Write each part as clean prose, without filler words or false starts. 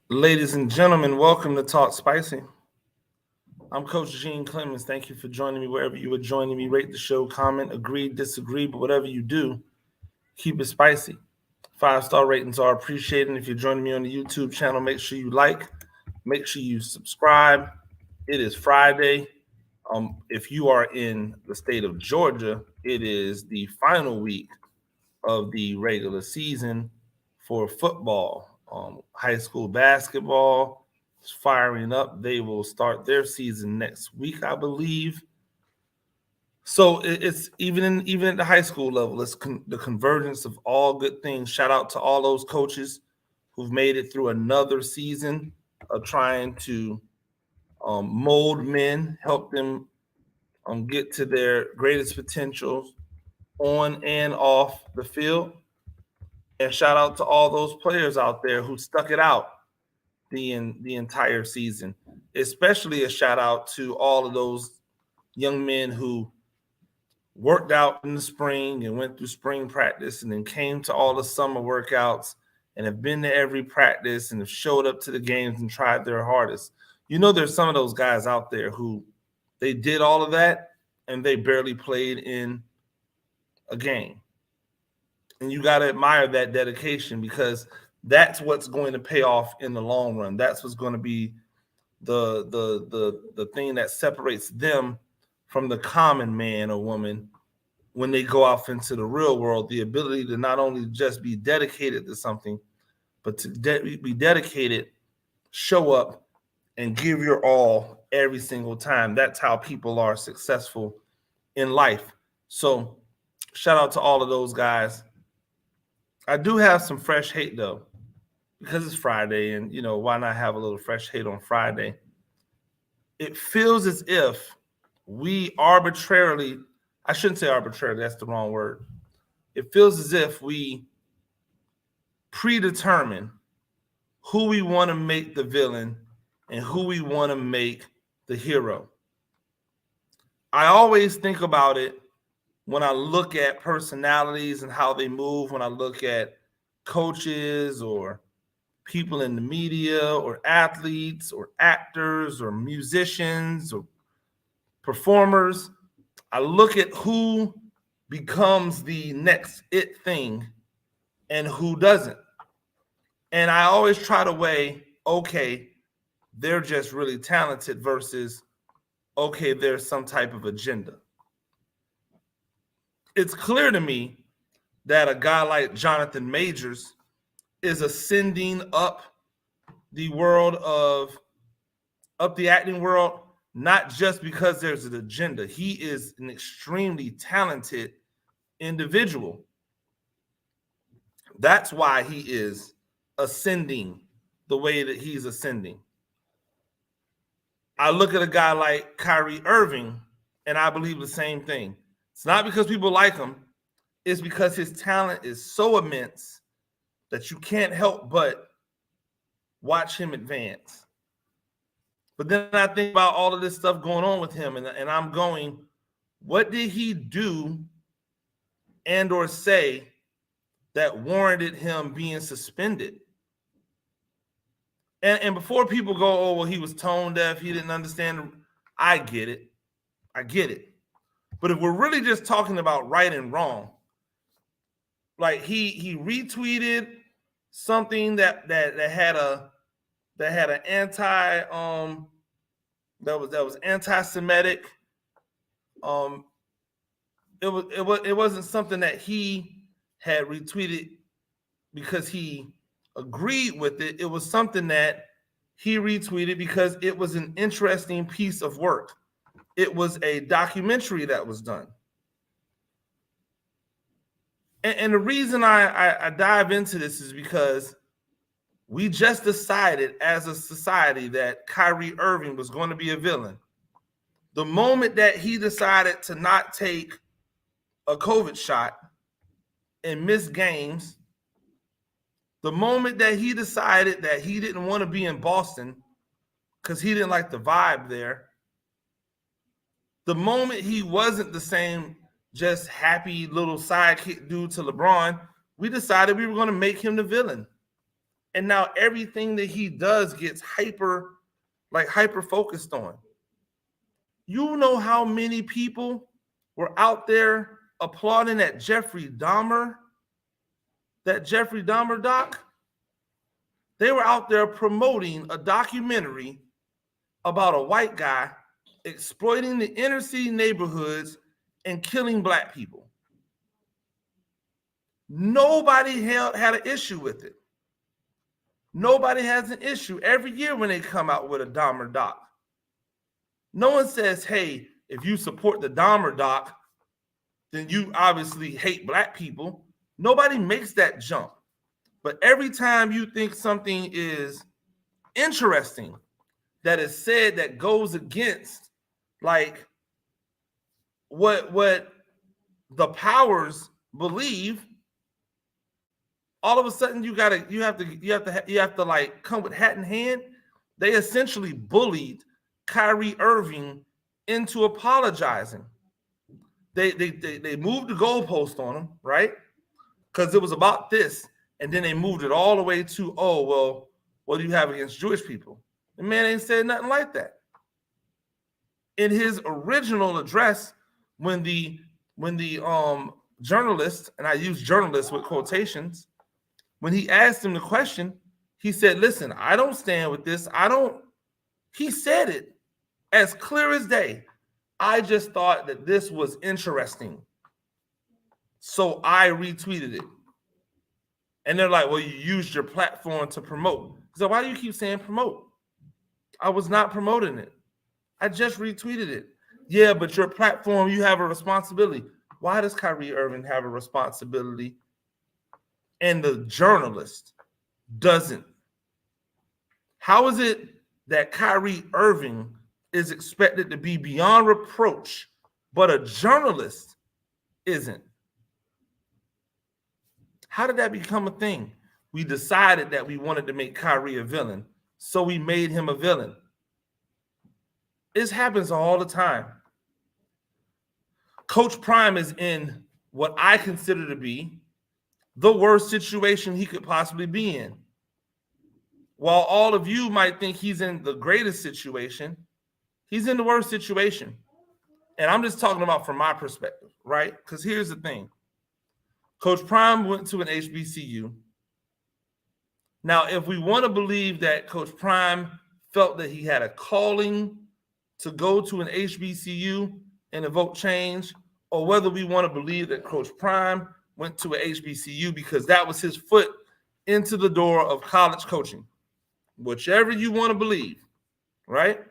Ladies and gentlemen, welcome to Talk Spicy. I'm Coach Gene Clemens. Thank you for joining me wherever you are joining me. Rate the show, comment, agree, disagree, but whatever you do, keep it spicy. 5-star ratings are appreciated. If you're joining me on the YouTube channel, make sure you like, make sure you subscribe. It is Friday. If you are in the state of Georgia, it is the final week of the regular season for football. High school basketball is firing up. They will start their season next week, I believe. So it's even at the high school level, it's the convergence of all good things. Shout out to all those coaches who've made it through another season of trying to mold men, help them get to their greatest potentials on and off the field. And shout out to all those players out there who stuck it out the entire season. Especially a shout out to all of those young men who worked out in the spring and went through spring practice and then came to all the summer workouts and have been to every practice and have showed up to the games and tried their hardest. You know, there's some of those guys out there who they did all of that and they barely played in a game. And you got to admire that dedication because that's what's going to pay off in the long run. That's what's going to be the thing that separates them from the common man or woman when they go off into the real world. The ability to not only just be dedicated to something, but to be dedicated, show up, and give your all every single time. That's how people are successful in life. So shout out to all of those guys. I do have some fresh hate though, because it's Friday, and why not have a little fresh hate on Friday? It feels as if we arbitrarily, I shouldn't say arbitrarily, that's the wrong word. It feels as if we predetermine who we want to make the villain and who we want to make the hero. I always think about it when I look at personalities and how they move, when I look at coaches or people in the media or athletes or actors or musicians or performers, I look at who becomes the next it thing and who doesn't. And I always try to weigh, okay, they're just really talented versus, okay, there's some type of agenda. It's clear to me that a guy like Jonathan Majors is ascending up the acting world, not just because there's an agenda. He is an extremely talented individual. That's why he is ascending the way that he's ascending. I look at a guy like Kyrie Irving, and I believe the same thing. It's not because people like him. It's because his talent is so immense that you can't help but watch him advance. But then I think about all of this stuff going on with him, and I'm going, what did he do and or say that warranted him being suspended? And before people go, oh, well, he was tone deaf, he didn't understand. I get it. But if we're really just talking about right and wrong, like he retweeted something that had an that was anti-Semitic. It wasn't something that he had retweeted because he agreed with it. It was something that he retweeted because it was an interesting piece of work. It was a documentary that was done. And the reason I dive into this is because we just decided as a society that Kyrie Irving was going to be a villain. The moment that he decided to not take a COVID shot and miss games, the moment that he decided that he didn't want to be in Boston because he didn't like the vibe there, the moment he wasn't the same just happy little sidekick dude to LeBron, we decided we were going to make him the villain. And now everything that he does gets hyper focused on. You know how many people were out there applauding that Jeffrey Dahmer doc? They were out there promoting a documentary about a white guy exploiting the inner city neighborhoods and killing black people. Nobody had an issue with it. Nobody has an issue every year when they come out with a Dahmer doc. No one says, hey, if you support the Dahmer doc, then you obviously hate black people. Nobody makes that jump. But every time you think something is interesting that is said that goes against like what the powers believe, all of a sudden you have to like come with hat in hand. They essentially bullied Kyrie Irving into apologizing. They moved the goalpost on him, right? Because it was about this, and then they moved it all the way to, oh, well, what do you have against Jewish people? The man ain't said nothing like that. In his original address, when the journalist, and I use journalists with quotations, when he asked him the question, he said, listen, I don't stand with this. He said it as clear as day. I just thought that this was interesting, so I retweeted it. And they're like, well, you used your platform to promote. So why do you keep saying promote? I was not promoting it. I just retweeted it. Yeah, but your platform, you have a responsibility. Why does Kyrie Irving have a responsibility and the journalist doesn't? How is it that Kyrie Irving is expected to be beyond reproach, but a journalist isn't? How did that become a thing? We decided that we wanted to make Kyrie a villain, so we made him a villain. This happens all the time. Coach Prime is in what I consider to be the worst situation he could possibly be in. While all of you might think he's in the greatest situation, he's in the worst situation. And I'm just talking about from my perspective, right? Because here's the thing. Coach Prime went to an HBCU. Now, if we want to believe that Coach Prime felt that he had a calling to go to an HBCU and evoke change, or whether we want to believe that Coach Prime went to an HBCU because that was his foot into the door of college coaching, whichever you want to believe, right?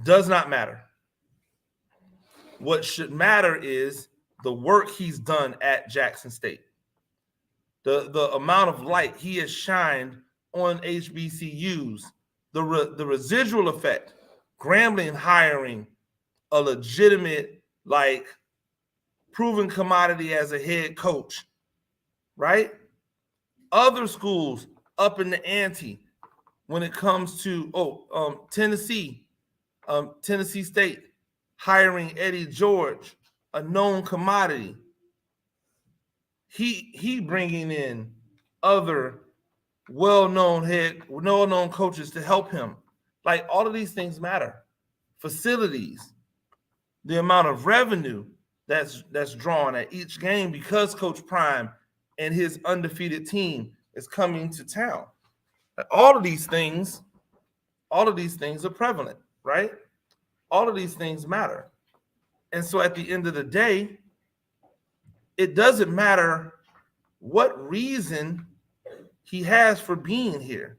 Does not matter. What should matter is the work he's done at Jackson State, the amount of light he has shined on HBCUs, the residual effect, Grambling hiring a legitimate, like, proven commodity as a head coach, right? Other schools up in the ante when it comes to, Tennessee State hiring Eddie George, a known commodity. He bringing in other well-known coaches to help him. Like, all of these things matter. Facilities, the amount of revenue that's drawn at each game because Coach Prime and his undefeated team is coming to town. All of these things are prevalent, right? All of these things matter. And so at the end of the day, it doesn't matter what reason he has for being here.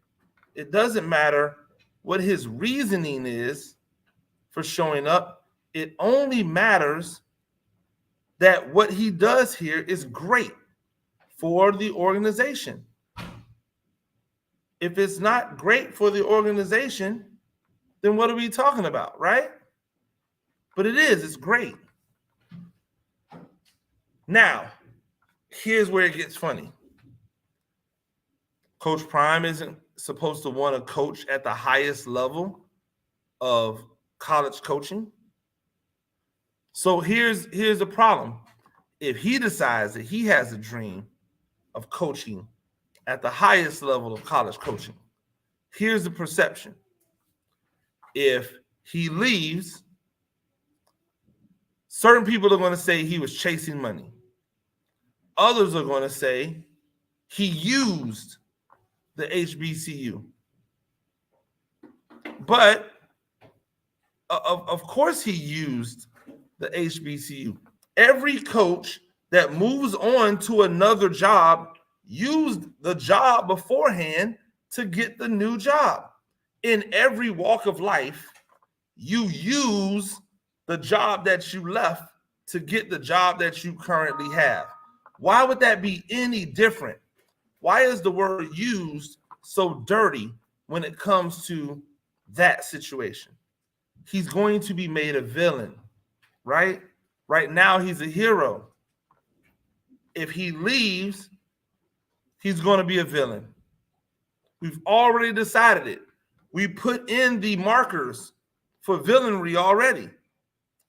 It doesn't matter what his reasoning is for showing up. It only matters that what he does here is great for the organization. If it's not great for the organization, then what are we talking about, right? But it's great. Now, here's where it gets funny. Coach Prime isn't supposed to want to coach at the highest level of college coaching. So here's the problem. If he decides that he has a dream of coaching at the highest level of college coaching. Here's the perception. If he leaves, certain people are going to say he was chasing money. Others are going to say he used the HBCU. But of course he used the HBCU. Every coach that moves on to another job used the job beforehand to get the new job. In every walk of life, you use the job that you left to get the job that you currently have. Why would that be any different? Why is the word used so dirty when it comes to that situation? He's going to be made a villain, right? Right now, he's a hero. If he leaves, he's going to be a villain. We've already decided it. We put in the markers for villainry already.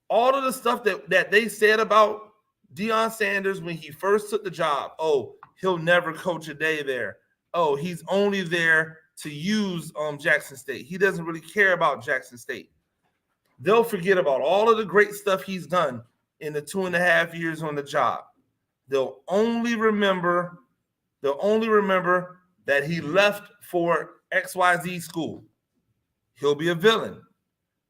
All of the stuff that they said about Deion Sanders when he first took the job. Oh, he'll never coach a day there. Oh, he's only there to use Jackson State. He doesn't really care about Jackson State. They'll forget about all of the great stuff he's done in the 2.5 years on the job. They'll only remember that he left for XYZ school. He'll be a villain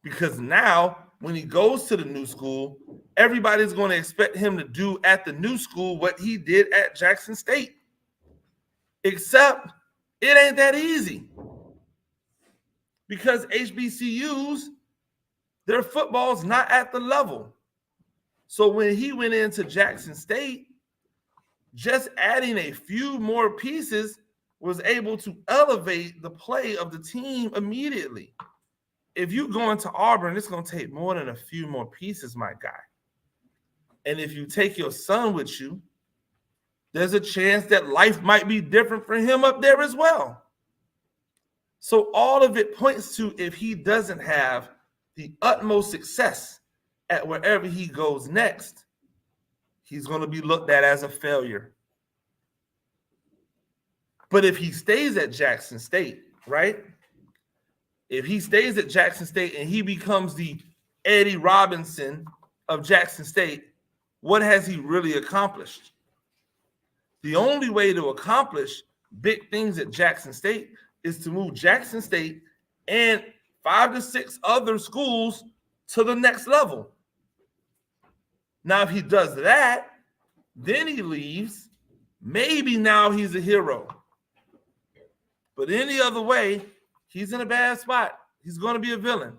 because now when he goes to the new school, everybody's going to expect him to do at the new school what he did at Jackson State. Except it ain't that easy because HBCUs, their football's not at the level. So when he went into Jackson State, just adding a few more pieces was able to elevate the play of the team immediately. If you go into Auburn, it's going to take more than a few more pieces, my guy. And if you take your son with you, there's a chance that life might be different for him up there as well. So all of it points to if he doesn't have the utmost success at wherever he goes next, he's going to be looked at as a failure. But if he stays at Jackson State, right? If he stays at Jackson State and he becomes the Eddie Robinson of Jackson State, what has he really accomplished? The only way to accomplish big things at Jackson State is to move Jackson State and 5 to 6 other schools to the next level. Now, if he does that, then he leaves. Maybe now he's a hero. But any other way, he's in a bad spot. He's going to be a villain.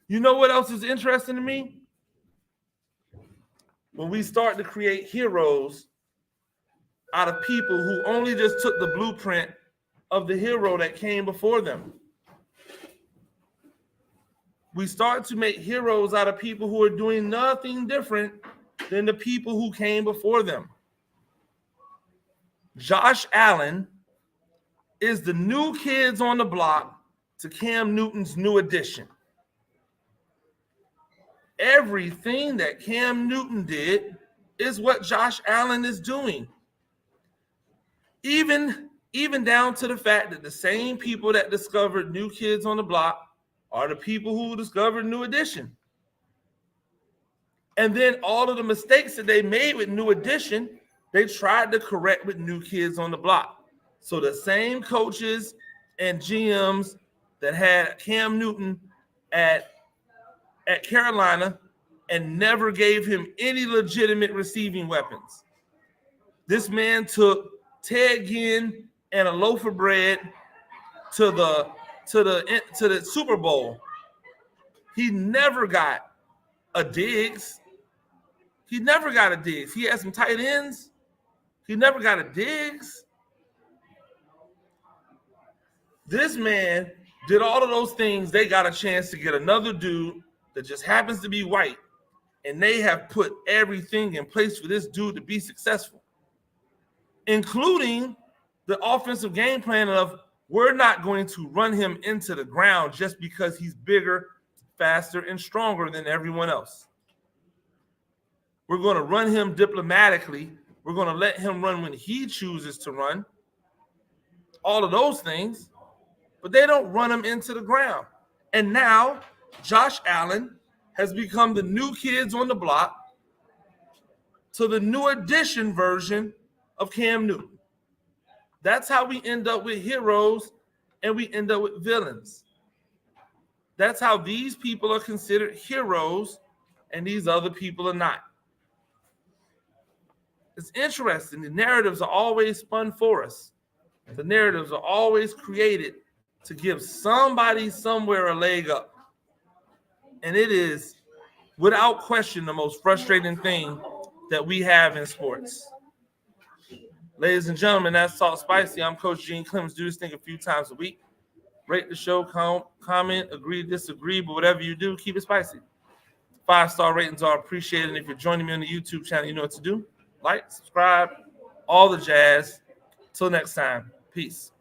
You know what else is interesting to me? When we start to create heroes out of people who only just took the blueprint of the hero that came before them. We start to make heroes out of people who are doing nothing different than the people who came before them. Josh Allen is the new kids on the block to Cam Newton's new addition. Everything that Cam Newton did is what Josh Allen is doing. Even down to the fact that the same people that discovered New Kids on the Block are the people who discovered New Edition. And then all of the mistakes that they made with New Edition, they tried to correct with New Kids on the Block. So the same coaches and GMs that had Cam Newton at Carolina and never gave him any legitimate receiving weapons. This man took Ted Ginn and a loaf of bread to the Super Bowl. He never got a Diggs. He had some tight ends. He never got a Diggs. This man did all of those things. They got a chance to get another dude that just happens to be white, and they have put everything in place for this dude to be successful, including the offensive game plan of we're not going to run him into the ground just because he's bigger, faster, and stronger than everyone else. We're going to run him diplomatically We're going to let him run when he chooses to run. All of those things. But they don't run him into the ground. And now Josh Allen has become the new kids on the block to the new edition version of Cam Newton. That's how we end up with heroes and we end up with villains. That's how these people are considered heroes and these other people are not. It's interesting. The narratives are always spun for us. The narratives are always created to give somebody somewhere a leg up. And it is, without question, the most frustrating thing that we have in sports. Ladies and gentlemen, that's Talk Spicy. I'm Coach Gene Clemens. Do this thing a few times a week. Rate the show, comment, agree, disagree, but whatever you do, keep it spicy. 5-star ratings are appreciated. And if you're joining me on the YouTube channel, you know what to do. Like, subscribe, all the jazz. Till next time, peace.